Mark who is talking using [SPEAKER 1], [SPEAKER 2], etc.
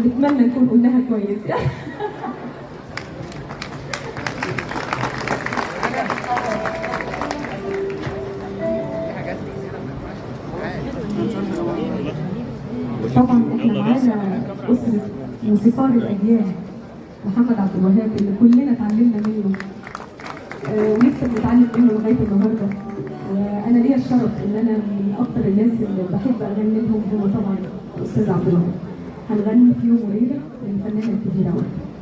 [SPEAKER 1] نتمنى نكون قلناها كويس يعني. طبعا احنا معانا أسرة موسيقار الأجيال محمد عبد الوهاب اللي كلنا اتعلمنا منه ولسه بنتعلم منه لغاية النهارده. وأنا ليا الشرف إن أنا من أكتر الناس اللي بحب أغني لهم هو طبعا الأستاذ عبد الوهاب. هنغني في يوم وليلة للفنانة الكبيرة وردة.